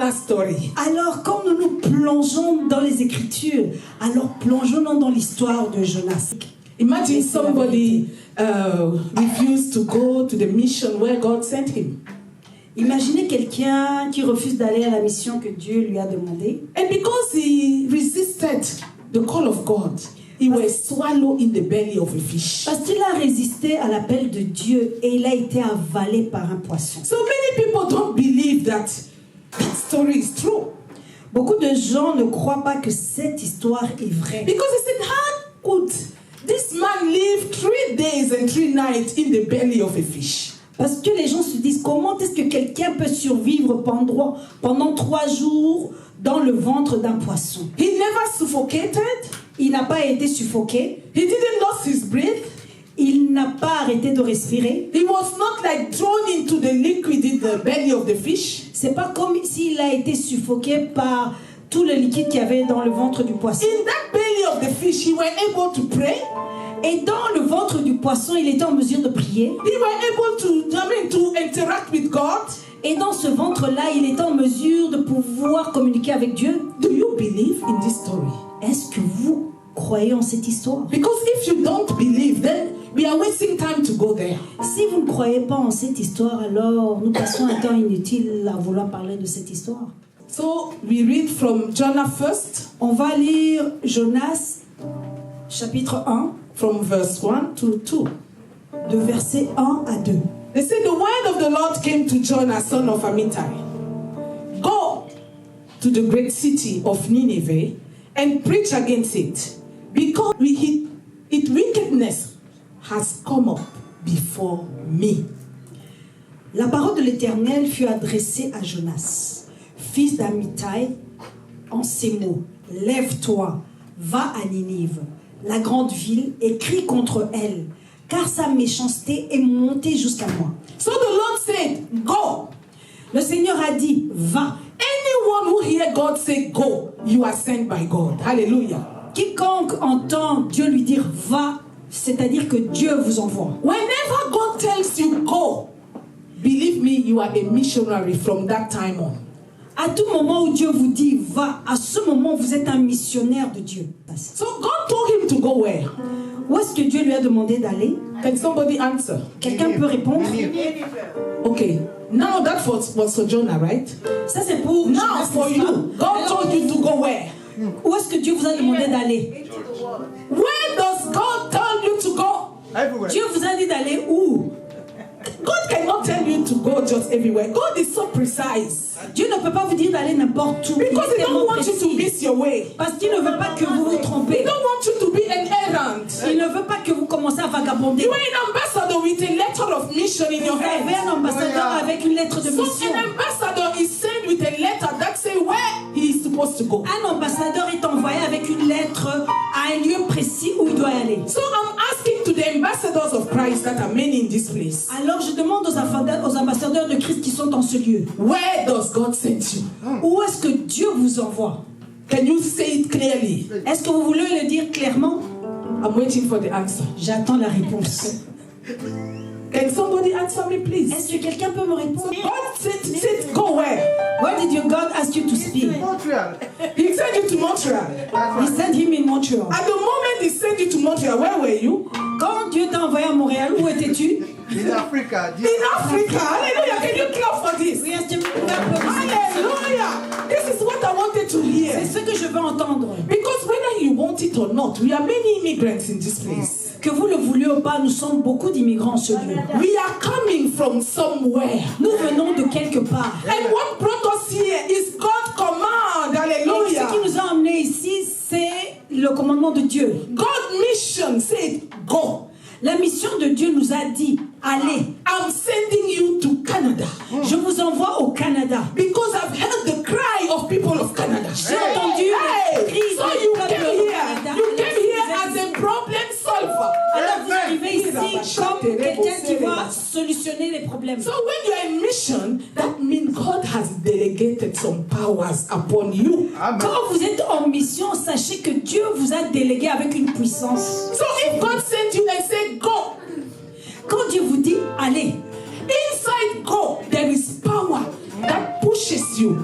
Jonah's story. Alors, quand nous nous plongeons dans les Écritures, alors plongeons-nous dans l'histoire de Jonas. Imagine somebody refused to go to the mission where God sent him. Imaginez quelqu'un qui refuse d'aller à la mission que Dieu lui a demandée. And because he resisted the call of God, he was swallowed in the belly of a fish. Parce qu'il a résisté à l'appel de Dieu et il a été avalé par un poisson. So many people don't believe that story is true. Beaucoup de gens ne croient pas que cette histoire est vraie. Because they said, how could this man live 3 days and 3 nights in the belly of a fish? Parce que les gens se disent, comment est-ce que quelqu'un peut survivre pendant 3 jours dans le ventre d'un poisson? He never suffocated. Il n'a pas été suffoqué. He didn't lose his breath. Il n'a pas arrêté de respirer. He was not like thrown into the liquid in the belly of the fish. C'est pas comme s'il a été suffoqué par tout le liquide qu'il y avait dans le ventre du poisson. In that belly of the fish, he was able to pray. Et dans le ventre du poisson, il était en mesure de prier. He was able to interact with God. Et dans ce ventre-là, il était en mesure de pouvoir communiquer avec Dieu. Do you believe in this story? Est-ce que vous croyez en cette histoire? Because if you don't believe, then we are wasting time to go there. Si vous ne croyez pas en cette histoire, alors nous passons un temps inutile à vouloir parler de cette histoire. So we read from Jonah first. On va lire Jonas, chapitre 1, from verse 1 to 2. De verset 1 à 2. They say, the word of the Lord came to Jonah, son of Amittai. Go to the great city of Nineveh and preach against it, because its wickedness has come up before me. La parole de l'Éternel fut adressée à Jonas, fils d'Amittai, en ces mots. Lève-toi, va à Ninive, la grande ville, et crie contre elle, car sa méchanceté est montée jusqu'à moi. So the Lord said, go. Le Seigneur a dit, va. Anyone who hear God say go, you are sent by God. Hallelujah. Quiconque entend Dieu lui dire va, c'est-à-dire que Dieu vous envoie. Whenever God tells you go, believe me, you are a missionary from that time on. À tout moment où Dieu vous dit va, à ce moment vous êtes un missionnaire de Dieu. So God told him to go where? Où est-ce que Dieu lui a demandé d'aller? Can somebody answer? Quelqu'un peut répondre? Okay. Now that was for Jonah, right? Ça c'est pour Now Jonas, for you. God told you to go where? Où est-ce que Dieu vous a demandé d'aller? Where does God tell you to go? Everywhere. Dieu vous a dit d'aller où? God cannot tell you to go just everywhere. God is so precise. Dieu ne peut pas vous dire d'aller n'importe où. Because He don't want you to précis. miss your way. Parce qu'il ne veut pas que vous vous He trompez. don't want you to be an errand. Il ne veut pas que vous commencez à vagabonder. You are an ambassador with a letter of mission in your Vous avez hand. un ambassadeur avec une lettre de So mission. an ambassador is sent with a letter that say where he is supposed to go. Un ambassadeur est envoyé avec une lettre à un lieu précis où il doit aller. So I'm asking to the ambassadors of Christ that are many in this place. Alors je demande aux ambassadeurs de Christ qui sont dans ce lieu. Where does God send you? Où est-ce que Dieu vous envoie? Can you say it clearly? Est-ce que vous voulez le dire clairement? I'm waiting for the answer. J'attends la réponse. Can somebody answer me, please? Est-ce que quelqu'un peut me répondre? God said go where? Where did your God ask you to speak? Montreal. He sent you to Montreal. He sent him in Montreal. At the moment he sent you to Montreal, where were you? Quand Dieu t'a envoyé à Montréal, où étais-tu? In Africa. In Africa. Hallelujah. Can you clap for this? Oui, est-ce que vous pouvez applaudir? Hallelujah. This is what I wanted to hear. C'est ce que je veux entendre. Because whether you want it or not, we are many immigrants in this place. Que vous le vouliez ou pas, nous sommes beaucoup d'immigrants en ce lieu. We are coming from somewhere. Nous venons de quelque part. And what brought us here is God's command. Et ce Hallelujah. qui nous a emmenés ici, c'est le commandement de Dieu. God's mission said, go. La mission de Dieu nous a dit, allez, I'm sending you to Canada. je vous envoie au Canada. Because I've heard the cry of people of Canada. J'ai entendu les cris So du you peuple came au here. Canada. You came here as a problem solver. Alors vous arrivez ici comme quelqu'un qui va solutionner les problèmes. So when you're in mission, that means God has delegated some powers upon you. Amen. Quand vous êtes en mission, sachez que Dieu vous a délégué avec une puissance. So if God sent you and said go, Quand Dieu vous dit, allez, inside go, there is power that pushes you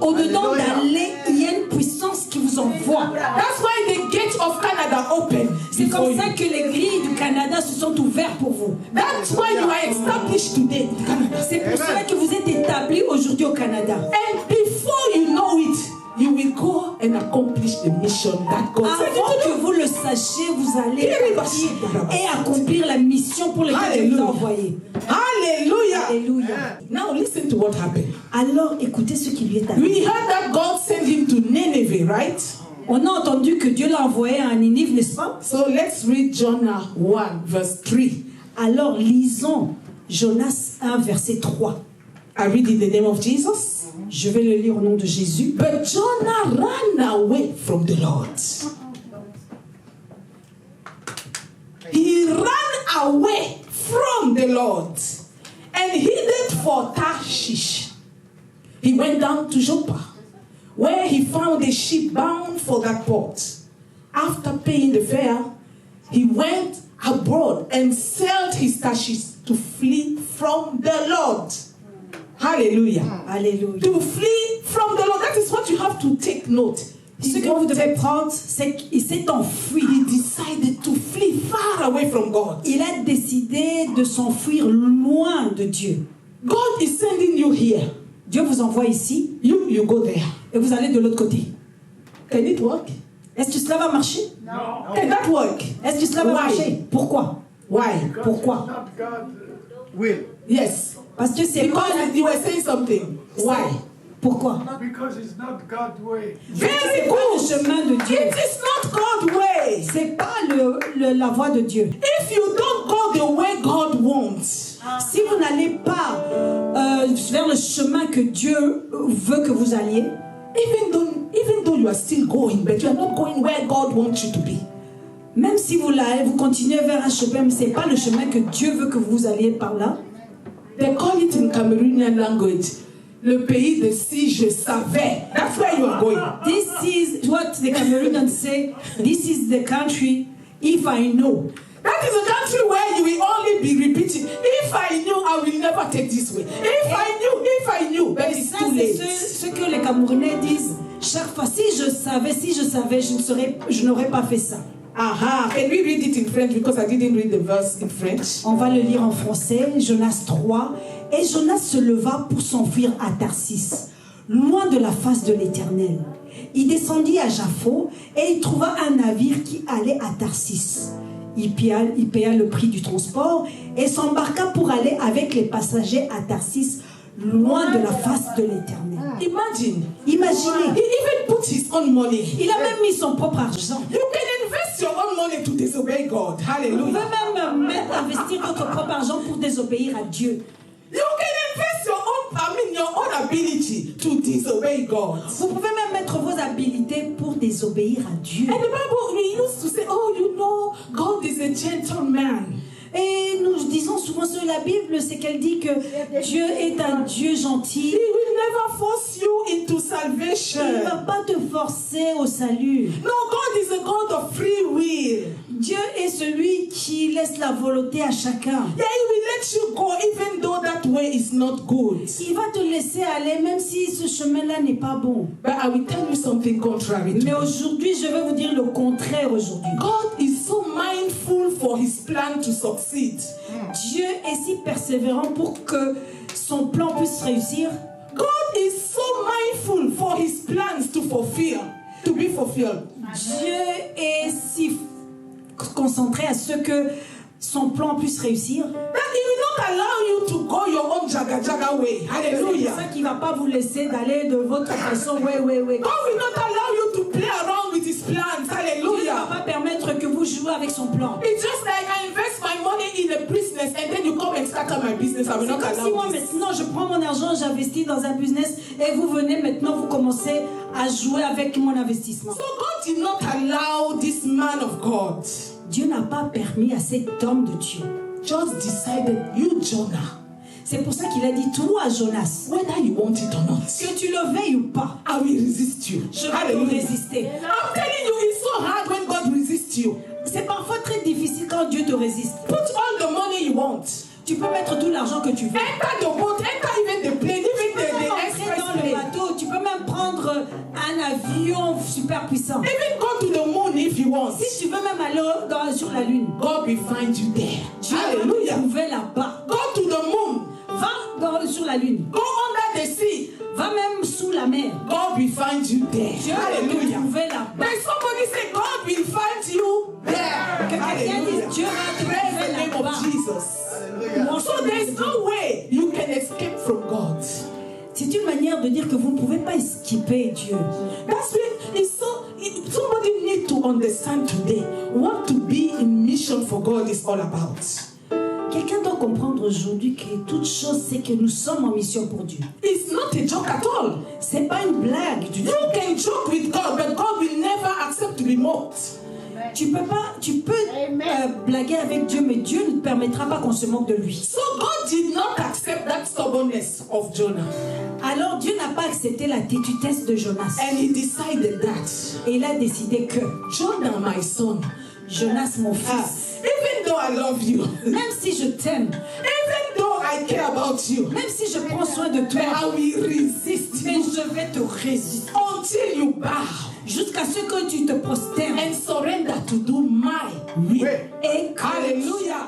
Au-dedans d'aller, il y a une puissance qui vous envoie. That's why the gates of Canada open. C'est comme ça que les grilles du Canada se sont ouvertes pour vous. That's why you are established today in Canada. C'est pour cela que vous êtes établis aujourd'hui au Canada. And before you know it, you will go and accomplish the mission that God sent you Avant to do. que vous le sachiez, vous allez partir et accomplir la mission pour laquelle Dieu vous a envoyé. Hallelujah. Alléluia. Now listen to what happened. Alors écoutez ce qui lui est arrivé. We heard that God sent him to Nineveh, right? On a entendu que Dieu l'a envoyé à Ninive, n'est-ce pas? So let's read Jonah 1 verse 3. Alors lisons Jonas 1, verset 3. I read in the name of Jesus. Je vais le lire au nom de Jésus. But Jonah ran away from the Lord. He ran away from the Lord and headed for Tarshish. He went down to Joppa, where he found a ship bound for that port. After paying the fare, he went abroad and sailed his Tarshish to flee from the Lord. Hallelujah. Alléluia. To flee from the Lord. That is what you have to take note. Ce que vous devez prendre, c'est qu'il s'est enfui. He decided to flee far away from God. Il a décidé de s'enfuir loin de Dieu. God is sending you here. Dieu vous envoie ici You go there. et vous allez de l'autre côté. Can it work? Est-ce que cela va marcher? Can that work? Est-ce que cela va Why? marcher? Pourquoi? Why? Pourquoi? Not God will. Yes. Parce que c'est pas... Because you were saying something. Why? Pourquoi? Because it's not God's way. Very C'est pas le good. chemin de Dieu. It is not God's way. C'est pas la voie de Dieu. If you don't go the way God wants, Si vous n'allez pas vers le chemin que Dieu veut que vous alliez, even though you are still going, but you are not going where God wants you to be. même si vous continuez vers un chemin, mais ce n'est pas le chemin que Dieu veut que vous alliez par là. They call it in Cameroonian language, le pays de si je savais. That's where you are going. This is what the Cameroonians say. This is the country if I know. That is a country where you will only be repeating. If I knew, I will never take this way. If I knew, but it's Ça, too c'est late. ce que les Camerounais disent chaque fois. Si je savais, je n'aurais pas fait ça. Aha, can we read it in French because I didn't read the verse in French? On va le lire en français, Jonas 3. Et Jonas se leva pour s'enfuir à Tarsis, loin de la face de l'Éternel. Il descendit à Jaffo et il trouva un navire qui allait à Tarsis. Il paya le prix du transport et s'embarqua pour aller avec les passagers à Tarsis, loin de la face de l'Éternel. Imagine. Imaginez, He even put his own money. il a même mis son propre argent. You can invest your own money to disobey God. Vous pouvez Hallelujah. même investir votre propre argent pour désobéir à Dieu. You can invest your own ability to disobey God. Vous pouvez même mettre vos habilités pour désobéir à Dieu. And the Bible, we used to say, oh, you know, God is a gentleman. Et nous disons souvent sur la Bible, c'est qu'elle dit que Dieu est un Dieu gentil. He will never force you into Il salvation. ne va pas te forcer au salut. No, God is a God of free will. Dieu est celui qui laisse la volonté à chacun. Yeah, He will let you go even though that way is not good. Il va te laisser aller même si ce chemin-là n'est pas bon. But I will tell you something contrary to Mais that. aujourd'hui, je vais vous dire le contraire aujourd'hui. God is so mindful for His plan to succeed. Dieu est si persévérant pour que son plan puisse réussir. God is so mindful for His plans to be fulfilled. Dieu est si concentré à ce que son plan puisse réussir. That He will not allow you to go your own jaga way. C'est pour Hallelujah. ça qu'il ne va pas vous laisser d'aller de votre façon. Oui. God will not allow you to play around with His plans. Dieu ne va Hallelujah. pas permettre que vous jouez avec son plan. It's just like I invest my money in a business and then you come and start my business. I will C'est not comme si moi allow this. maintenant je prends mon argent, j'investis dans un business et vous venez maintenant, vous commencez à jouer avec mon investissement. So God did not allow this man of God. Dieu n'a pas permis à cet homme de Dieu. Just decided, you Jonah, C'est pour ça qu'il a dit, toi Jonas, whether you want it or not, que tu le veuilles ou pas, I will resist you. je vais te résister. I'm telling you, it's so hard when God resists you. C'est parfois très difficile quand Dieu te résiste. Put all the money you want. Tu peux mettre tout l'argent que tu veux. Enter the boat, enter even the plane, even the Tu peux express entrer dans le plane. bateau, super puissant. Even go to the moon if you want. Si tu veux même aller sur la lune, God will find you there. Dieu va te Hallelujah. trouver là-bas. Go to the moon. Va sur la lune. Go under the sea. Va même sous la mer. God will find you there. Dieu va te Hallelujah. trouver là-bas. May somebody say, God will find you there. Que quelqu'un dise, Hallelujah. Dieu va te Praise the name trouver of là-bas. Hallelujah. So there is no way you can escape from God. C'est une manière de dire que vous ne pouvez pas esquiver Dieu. That's why somebody need to understand today what to be in mission for God is all about. Quelqu'un doit comprendre aujourd'hui que toute chose, c'est que nous sommes en mission pour Dieu. It's not a joke at all. C'est pas une blague du tout. You can joke with God, but God will never accept to be mocked. Tu peux blaguer avec Dieu, mais Dieu ne te permettra pas qu'on se moque de lui. So God did not accept that stubbornness of Jonah. Alors Dieu n'a pas accepté la têtutesse de Jonas. And he decided that, Et il a décidé que Jonah, my son, Jonas, mon fils, even though I love you, même si je t'aime, even though I care about you, même si je prends soin de I toi, will resist mais you je vais te résister until you bow jusqu'à ce que tu te prosternes and surrender to do my will. et que Hallelujah.